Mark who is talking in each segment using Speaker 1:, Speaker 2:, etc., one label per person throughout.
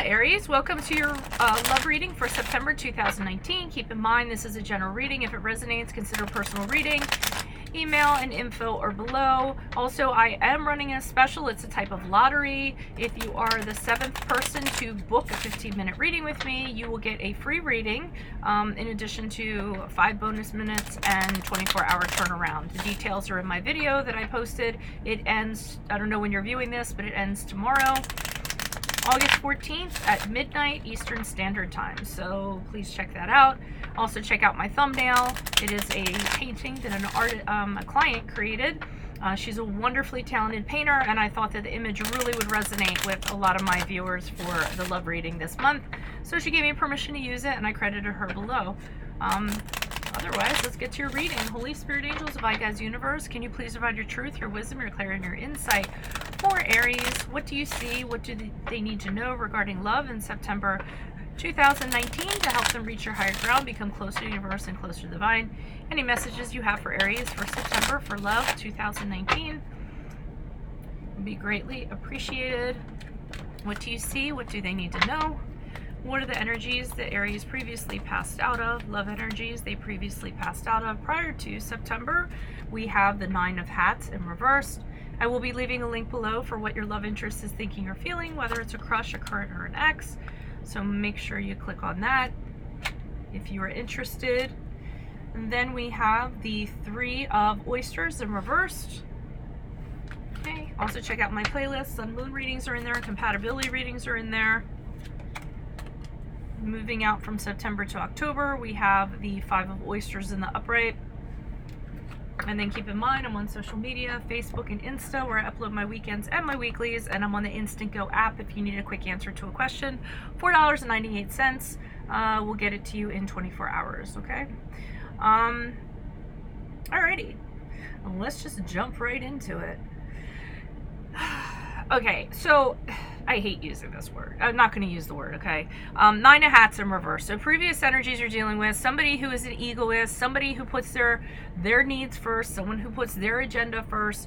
Speaker 1: Aries, welcome to your love reading for September 2019. Keep in mind this is a general reading. If it resonates, consider personal reading. Email and info are below. Also, I am running a special. It's a type of lottery. If you are the 7th person to book a 15-minute reading with me, you will get a free reading in addition to 5 bonus minutes and 24-hour turnaround. The details are in my video that I posted. It ends, I don't know when you're viewing this, but it ends tomorrow, August 14th at midnight Eastern Standard Time. So please check that out. Also check out my thumbnail. It is a painting that a client created. She's a wonderfully talented painter, and I thought that the image really would resonate with a lot of my viewers for the love reading this month. So she gave me permission to use it, and I credited her below. Otherwise, let's get to your reading. Holy Spirit, angels of Guys Universe, can you please provide your truth, your wisdom, your clarity, and your insight for Aries? What do you see? What do they need to know regarding love in September 2019 to help them reach your higher ground, become closer to the universe and closer to the divine? Any messages you have for Aries for September for love 2019 would be greatly appreciated. What do you see? What do they need to know? What are the energies that Aries previously passed out of? Love energies they previously passed out of prior to September. We have the 9 of Hats in reversed. I will be leaving a link below for what your love interest is thinking or feeling, whether it's a crush, a current, or an ex. So make sure you click on that if you are interested. And then we have the 3 of Oysters in reversed. Okay. Also check out my playlist. Sun Moon readings are in there. Compatibility readings are in there. Moving out from September to October, we have the 5 of Oysters in the upright. And then keep in mind, I'm on social media, Facebook and Insta, where I upload my weekends and my weeklies, and I'm on the Instant Go app if you need a quick answer to a question. $4.98. We'll get it to you in 24 hours, okay? Alrighty. Well, let's just jump right into it. Okay, so I hate using this word. I'm not going to use the word, okay? 9 of Hats in reverse. So previous energies you're dealing with, somebody who is an egoist, somebody who puts their needs first, someone who puts their agenda first.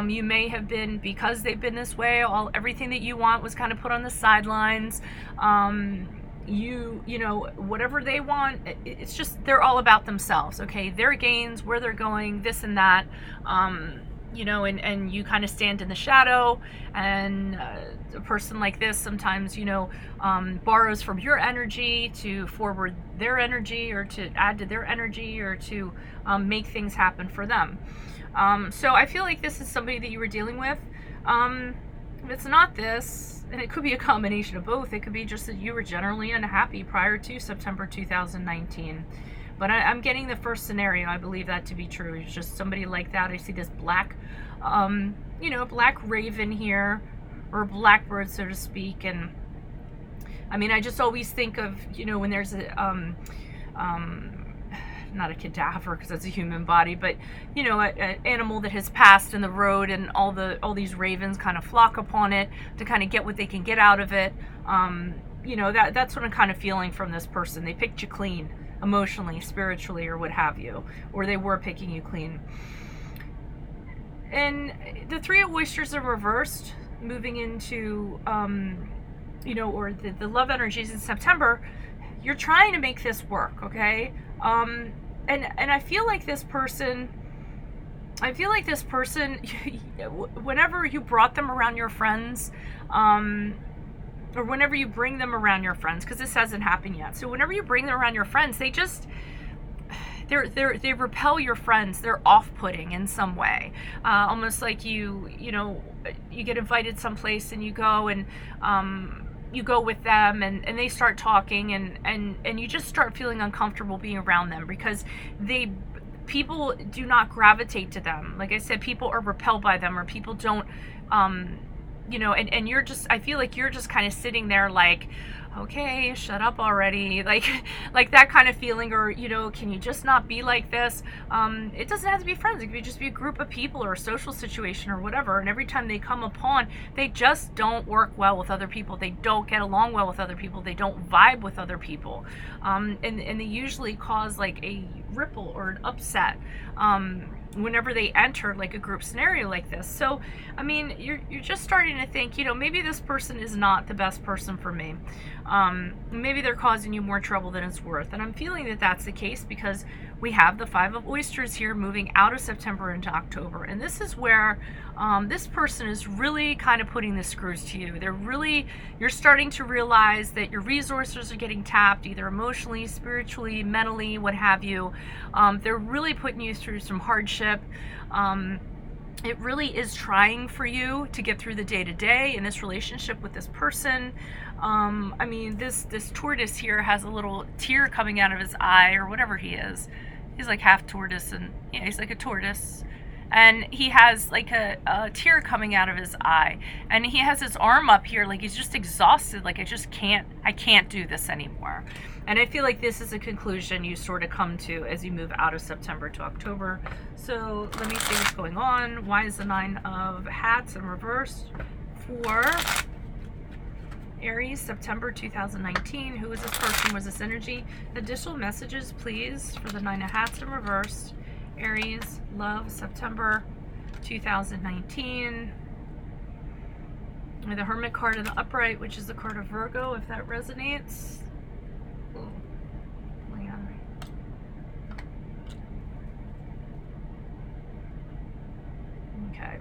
Speaker 1: You may have been, because they've been this way, everything that you want was kind of put on the sidelines. You know, whatever they want, it's just, they're all about themselves, okay? Their gains, where they're going, this and that. You know, and you kind of stand in the shadow, and a person like this sometimes, you know, borrows from your energy to forward their energy, or to add to their energy, or to make things happen for them. So I feel like this is somebody that you were dealing with. If it's not this, and it could be a combination of both, it could be just that you were generally unhappy prior to September 2019. But I'm getting the first scenario. I believe that to be true. It's just somebody like that. I see this black, you know, black raven here, or blackbird, so to speak. And I mean, I just always think of, you know, when there's a, not a cadaver because that's a human body, but, you know, an animal that has passed in the road, and all these ravens kind of flock upon it to kind of get what they can get out of it. You know, that's what I'm kind of feeling from this person. They picked you clean, emotionally, spiritually, or what have you, or they were picking you clean. And the 3 of Oysters are reversed, moving into, you know, or the love energies in September. You're trying to make this work, okay? And I feel like this person, whenever you brought them around your friends, or whenever you bring them around your friends, because this hasn't happened yet. So whenever you bring them around your friends, they repel your friends. They're off-putting in some way. Almost like you know, you get invited someplace and you go, and you go with them, and they start talking, and you just start feeling uncomfortable being around them, because people do not gravitate to them. Like I said, people are repelled by them, or people don't, you know, and you're just, I feel like you're just kind of sitting there like, okay, shut up already, like that kind of feeling. Or, you know, can you just not be like this? It doesn't have to be friends. It could just be a group of people, or a social situation, or whatever. And every time they come upon, they just don't work well with other people. They don't get along well with other people. They don't vibe with other people. And they usually cause like a ripple or an upset. whenever they enter like a group scenario like this. So, I mean, you're just starting to think, you know, maybe this person is not the best person for me. Maybe they're causing you more trouble than it's worth. And I'm feeling that that's the case because we have the Five of Oysters here moving out of September into October. And this is where this person is really kind of putting the screws to you. You're starting to realize that your resources are getting tapped, either emotionally, spiritually, mentally, what have you. They're really putting you through some hardship. It really is trying for you to get through the day-to-day in this relationship with this person. I mean, this tortoise here has a little tear coming out of his eye, or whatever he is. He's like half tortoise, and yeah, he's like a tortoise. And he has like a tear coming out of his eye. And he has his arm up here like he's just exhausted, like I can't do this anymore. And I feel like this is a conclusion you sort of come to as you move out of September to October. So let me see what's going on. Why is the Nine of Hats in reverse for Aries, September 2019? Who is this person? Was this energy? Additional messages, please, for the Nine of Hats in reverse. Aries, love, September 2019. The Hermit card in the upright, which is the card of Virgo, if that resonates. Ooh. Okay.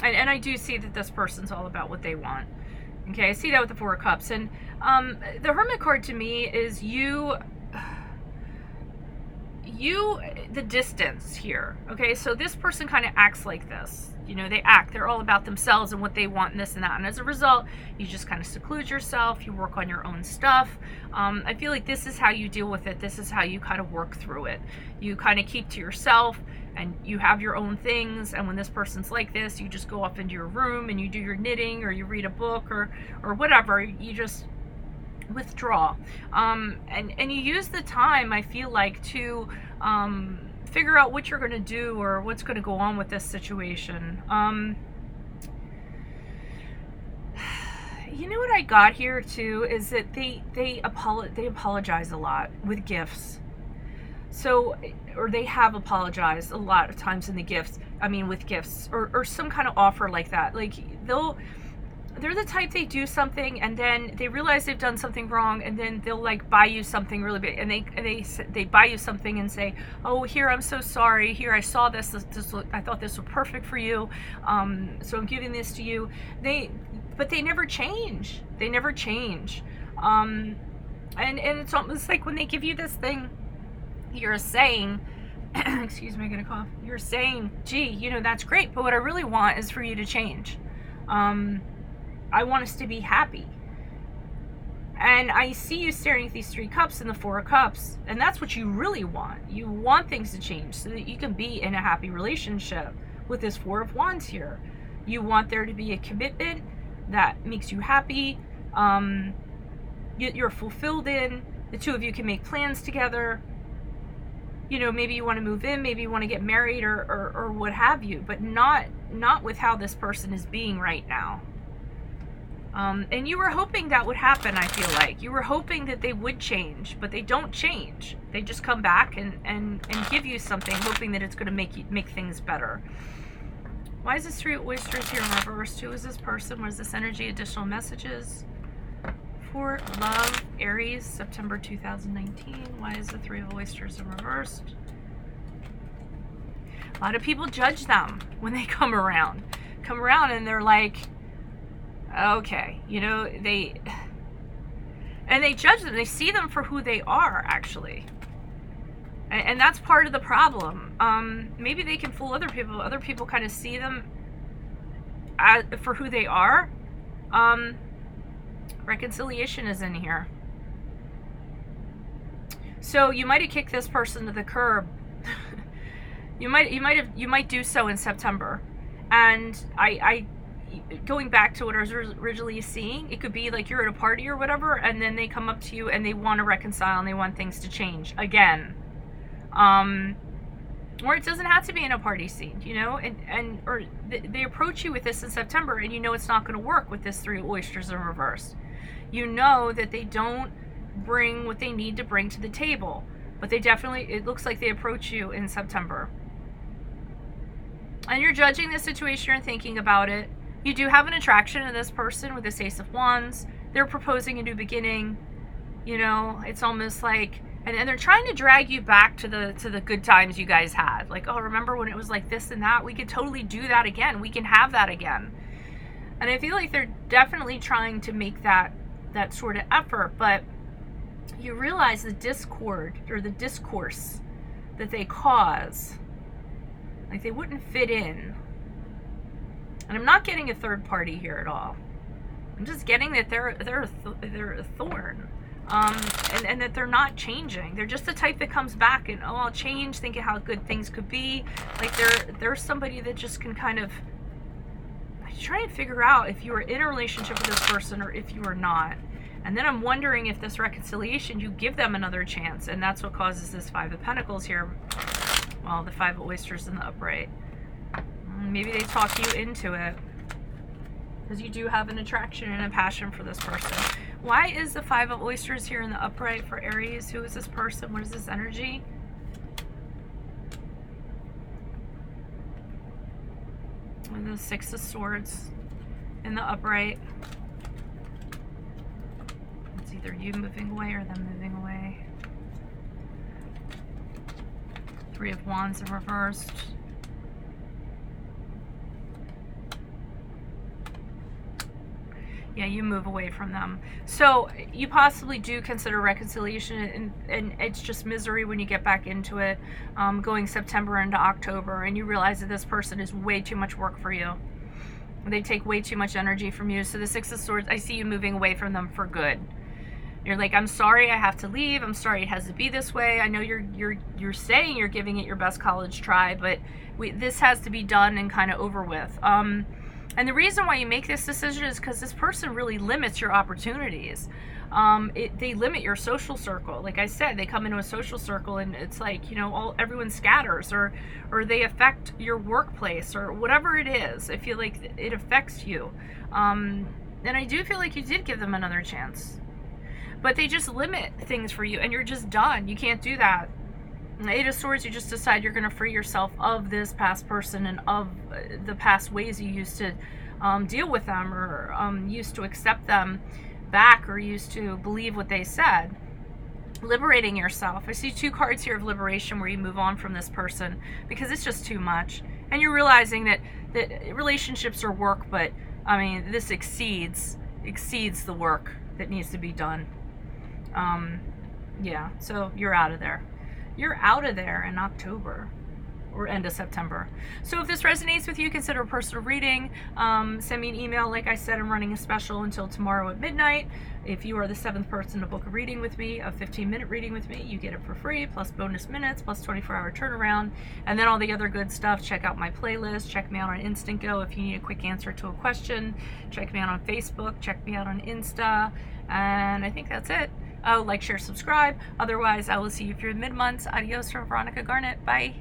Speaker 1: And I do see that this person's all about what they want. Okay, I see that with the Four of Cups. And the Hermit card to me is the distance here. Okay, so this person kind of acts like this. You know, they're all about themselves and what they want and this and that. And as a result, you just kind of seclude yourself. You work on your own stuff. I feel like this is how you deal with it. This is how you kind of work through it. You kind of keep to yourself and you have your own things. And when this person's like this, you just go off into your room and you do your knitting or you read a book or whatever. You just withdraw. And you use the time, I feel like, to figure out what you're going to do or what's going to go on with this situation. You know what I got here too is that they apologize a lot with gifts. So, or they have apologized a lot of times in the gifts. I mean, with gifts or some kind of offer like that. Like they're the type, they do something and then they realize they've done something wrong, and then they'll like buy you something really big, and they buy you something and say, oh, here, I'm so sorry, here, I saw this I thought this was perfect for you, so I'm giving this to you. But they never change. And it's almost like when they give you this thing, you're saying excuse me, I'm gonna cough. You're saying, gee, you know, that's great, but what I really want is for you to change. I want us to be happy. And I see you staring at these Three Cups and the Four of Cups, and that's what you really want. You want things to change so that you can be in a happy relationship with this Four of Wands here. You want there to be a commitment that makes you happy, you're fulfilled in, the two of you can make plans together. You know, maybe you want to move in, maybe you want to get married or what have you, but not with how this person is being right now. And you were hoping that would happen, I feel like. You were hoping that they would change, but they don't change. They just come back and give you something, hoping that it's going to make things better. Why is this Three of Oysters here in reverse? Who is this person? What is this energy? Additional messages for love, Aries, September 2019. Why is the Three of Oysters in reverse? A lot of people judge them when they come around and they're like, okay, you know, they judge them. They see them for who they are, actually. And that's part of the problem. Maybe they can fool other people. Other people kind of see them for who they are. Reconciliation is in here. So you might have kicked this person to the curb. you might do so in September. And I going back to what I was originally seeing, it could be like you're at a party or whatever, and then they come up to you and they want to reconcile and they want things to change again. Or it doesn't have to be in a party scene, you know, or they approach you with this in September, and you know it's not going to work with this Three of Oysters in reverse. You know that they don't bring what they need to bring to the table, but they definitely, it looks like they approach you in September. And you're judging the situation, you're thinking about it. You do have an attraction to this person with this Ace of Wands. They're proposing a new beginning. You know, it's almost like, and they're trying to drag you back to the good times you guys had. Like, oh, remember when it was like this and that? We could totally do that again. We can have that again. And I feel like they're definitely trying to make that sort of effort, but you realize the discord or the discourse that they cause, like they wouldn't fit in. And I'm not getting a third party here at all. I'm just getting that they're a thorn. And that they're not changing. They're just the type that comes back and, oh, I'll change, think of how good things could be. Like they're somebody that just can kind of try and figure out if you are in a relationship with this person or if you are not. And then I'm wondering if this reconciliation, you give them another chance, and that's what causes this Five of Pentacles here. Well, the Five of Oysters in the upright. Maybe they talk you into it, because you do have an attraction and a passion for this person. Why is the Five of Oysters here in the upright for Aries? Who is this person? What is this energy? And the Six of Swords in the upright. It's either you moving away or them moving away. Three of Wands in reversed. Yeah, you move away from them. So you possibly do consider reconciliation, and it's just misery when you get back into it, going September into October, and you realize that this person is way too much work for you. They take way too much energy from you. So the Six of Swords, I see you moving away from them for good. You're like, I'm sorry I have to leave. I'm sorry it has to be this way. I know you're saying you're giving it your best college try, but this has to be done and kind of over with. And the reason why you make this decision is because this person really limits your opportunities. They limit your social circle. Like I said, they come into a social circle and it's like, you know, everyone scatters, or they affect your workplace or whatever it is. I feel like it affects you. And I do feel like you did give them another chance. But they just limit things for you and you're just done. You can't do that. Eight of Swords, you just decide you're going to free yourself of this past person and of the past ways you used to deal with them, or used to accept them back, or used to believe what they said. Liberating yourself. I see two cards here of liberation where you move on from this person because it's just too much. And you're realizing that relationships are work, but I mean, this exceeds the work that needs to be done. Yeah, so you're out of there. You're out of there in October or end of September. So if this resonates with you, consider a personal reading. Send me an email. Like I said, I'm running a special until tomorrow at midnight. If you are the 7th person to book a reading with me, a 15-minute reading with me, you get it for free, plus bonus minutes, plus 24-hour turnaround, and then all the other good stuff. Check out my playlist. Check me out on Instant Go if you need a quick answer to a question. Check me out on Facebook. Check me out on Insta. And I think that's it. Oh, like, share, subscribe. Otherwise, I will see you through the mid-months. Adios from Veronica Garnett. Bye.